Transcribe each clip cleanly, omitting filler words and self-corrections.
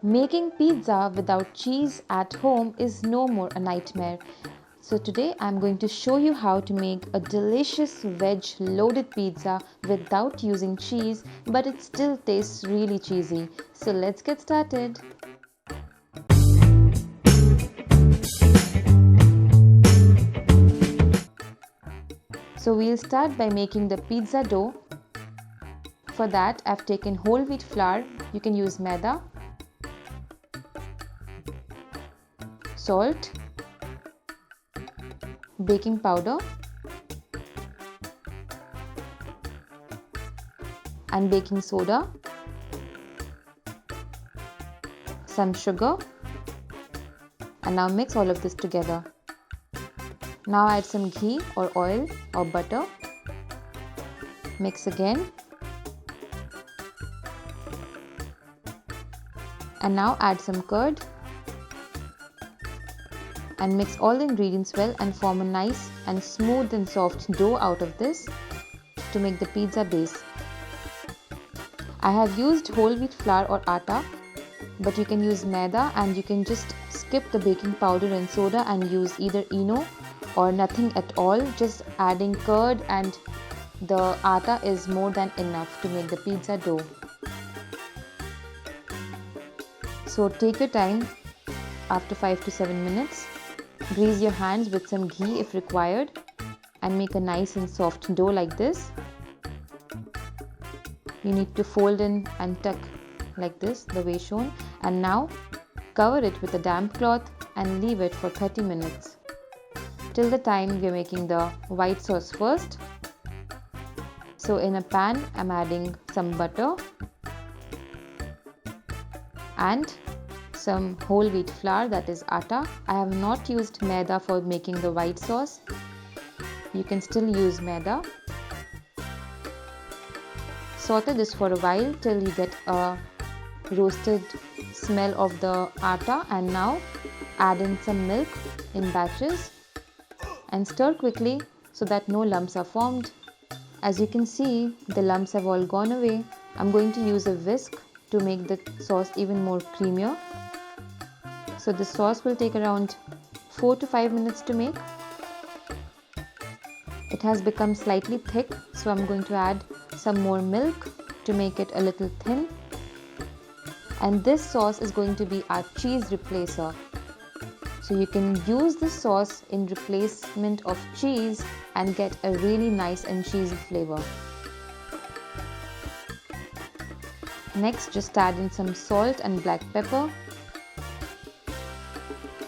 Making pizza without cheese at home is no more a nightmare. So today I'm going to show you how to make a delicious veg loaded pizza without using cheese, but it still tastes really cheesy. So let's get started. So we'll start by making the pizza dough. For that I've taken whole wheat flour. You can use maida, salt, baking powder and baking soda, some sugar, and now mix all of this together. Now add some ghee or oil or butter. Mix again. And now add some curd and mix all the ingredients well and form a nice and smooth and soft dough out of this to make the pizza base. I have used whole wheat flour or atta, but you can use maida, and you can just skip the baking powder and soda and use either ENO or nothing at all. Just adding curd and the atta is more than enough to make the pizza dough. So take your time. After 5 to 7 minutes, grease your hands with some ghee if required and make a nice and soft dough like this. You need to fold in and tuck like this, the way shown, and now cover it with a damp cloth and leave it for 30 minutes till the time we are making the white sauce first. So in a pan I'm adding some butter and some whole wheat flour, that is atta. I have not used maida for making the white sauce. You can still use maida. Saute this for a while till you get a roasted smell of the atta, and now add in some milk in batches and stir quickly so that no lumps are formed. As you can see, the lumps have all gone away. I'm going to use a whisk to make the sauce even more creamier. So the sauce will take around 4 to 5 minutes to make. It has become slightly thick, so I'm going to add some more milk to make it a little thin. And this sauce is going to be our cheese replacer. So you can use this sauce in replacement of cheese and get a really nice and cheesy flavor. Next, just add in some salt and black pepper.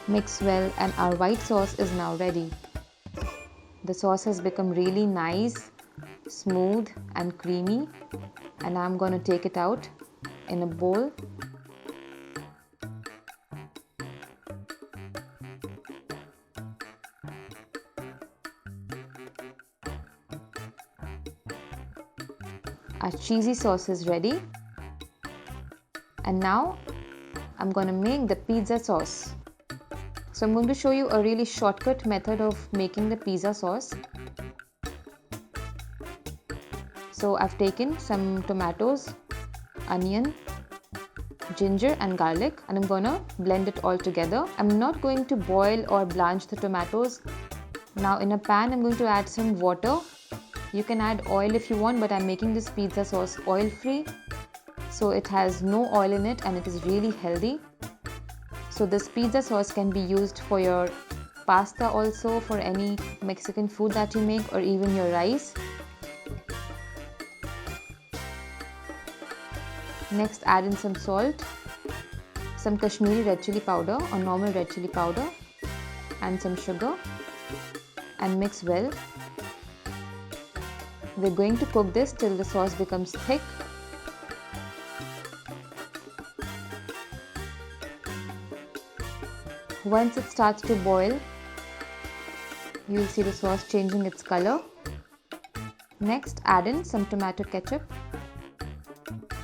Mix well and our white sauce is now ready. The sauce has become really nice, smooth and creamy, and I'm going to take it out in a bowl. Our cheesy sauce is ready, and now I'm going to make the pizza sauce. So I'm going to show you a really shortcut method of making the pizza sauce. So I've taken some tomatoes, onion, ginger and garlic, and I'm gonna blend it all together. I'm not going to boil or blanch the tomatoes. Now in a pan I'm going to add some water. You can add oil if you want, but I'm making this pizza sauce oil free. So it has no oil in it and it is really healthy. So this pizza sauce can be used for your pasta also, for any Mexican food that you make, or even your rice. Next, add in some salt, some Kashmiri red chili powder or normal red chili powder, and some sugar, and mix well. We're going to cook this till the sauce becomes thick. Once it starts to boil, you'll see the sauce changing its color. Next, add in some tomato ketchup.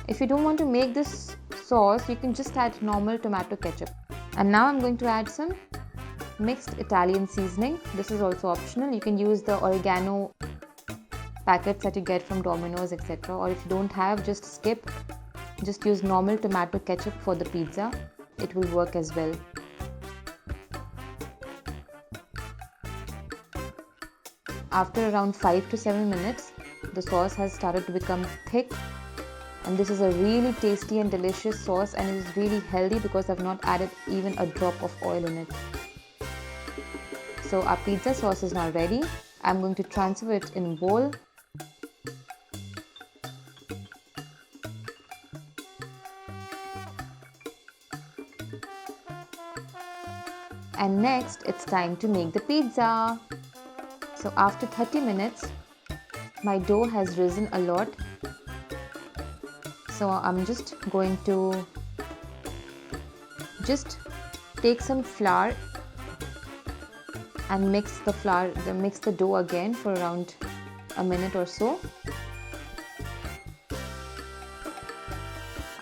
If you don't want to make this sauce, you can just add normal tomato ketchup. And now I'm going to add some mixed Italian seasoning. This is also optional. You can use the oregano packets that you get from Domino's, etc. Or if you don't have, just skip. just use normal tomato ketchup for the pizza. It will work as well. After around 5 to 7 minutes, the sauce has started to become thick, and this is a really tasty and delicious sauce, and it is really healthy because I've not added even a drop of oil in it. So our pizza sauce is now ready. I'm going to transfer it in a bowl. And next it's time to make the pizza. So after 30 minutes, my dough has risen a lot. So I'm just going to take some flour and mix the dough again for around a minute or so.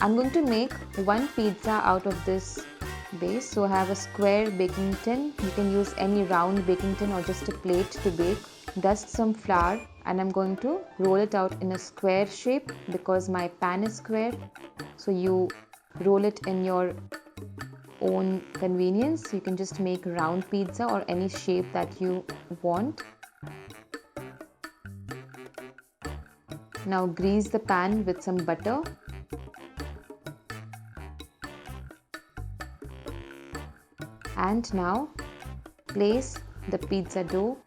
I'm going to make one pizza out of this base. So I have a square baking tin. You can use any round baking tin or just a plate to bake. Dust some flour and I'm going to roll it out in a square shape because my pan is square. So you roll it in your own convenience. You can just make round pizza or any shape that you want. Now grease the pan with some butter. And now place the pizza dough.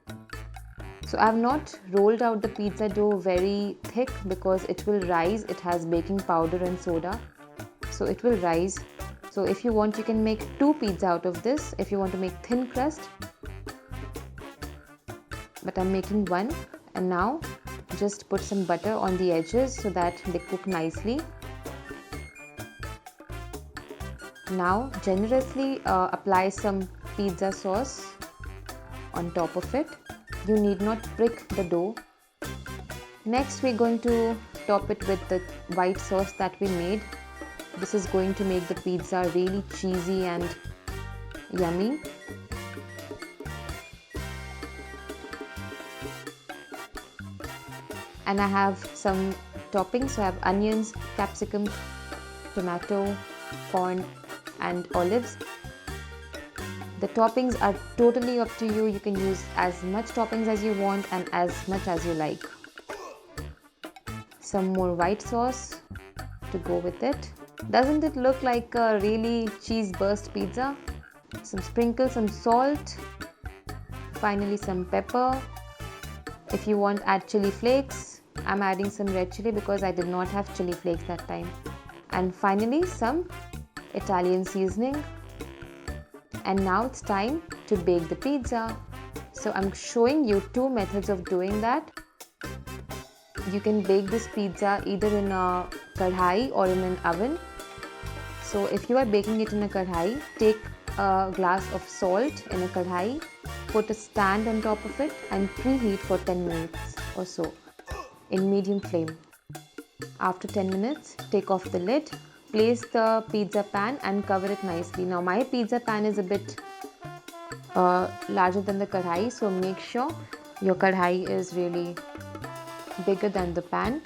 So I have not rolled out the pizza dough very thick because it will rise. It has baking powder and soda, so it will rise. So if you want, you can make 2 pizza out of this if you want to make thin crust, but I'm making 1. And now just put some butter on the edges so that they cook nicely. Now generously apply some pizza sauce on top of it. You need not prick the dough. Next we're going to top it with the white sauce that we made. This is going to make the pizza really cheesy and yummy. And I have some toppings. So I have onions, capsicum, tomato, corn and olives. The toppings are totally up to you. You can use as much toppings as you want and as much as you like. Some more white sauce to go with it. Doesn't it look like a really cheese burst pizza? Sprinkle some salt. Finally some pepper. If you want, add chili flakes. I'm adding some red chili because I did not have chili flakes that time. And finally some Italian seasoning. And now it's time to bake the pizza. So I'm showing you 2 methods of doing that. You can bake this pizza either in a kadhai or in an oven. So if you are baking it in a kadhai, take a glass of salt in a kadhai, put a stand on top of it and preheat for 10 minutes or so in medium flame. After 10 minutes, take off the lid. Place the pizza pan and cover it nicely. Now my pizza pan is a bit larger than the kadhai, so make sure your kadhai is really bigger than the pan.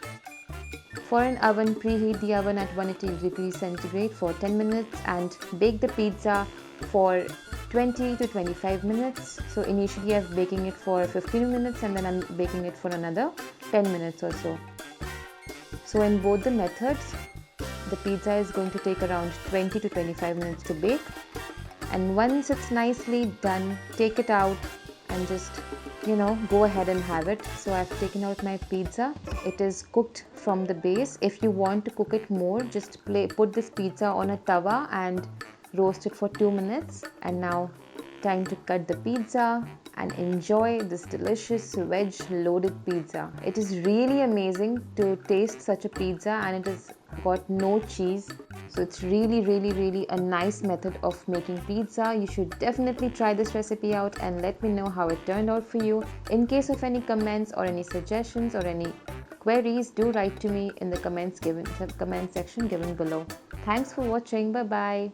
For an oven, preheat the oven at 180 degrees centigrade for 10 minutes and bake the pizza for 20 to 25 minutes. So initially I'm baking it for 15 minutes and then I'm baking it for another 10 minutes or so. So in both the methods, the pizza is going to take around 20 to 25 minutes to bake. And once it's nicely done, take it out and just, go ahead and have it. So I've taken out my pizza. It is cooked from the base. If you want to cook it more, just put this pizza on a tawa and roast it for 2 minutes. And now time to cut the pizza and enjoy this delicious veg loaded pizza. It is really amazing to taste such a pizza, and it has got no cheese. So it's really a nice method of making pizza. You should definitely try this recipe out and let me know how it turned out for you. In case of any comments or any suggestions or any queries, do write to me in the comment section given below. Thanks for watching. Bye bye.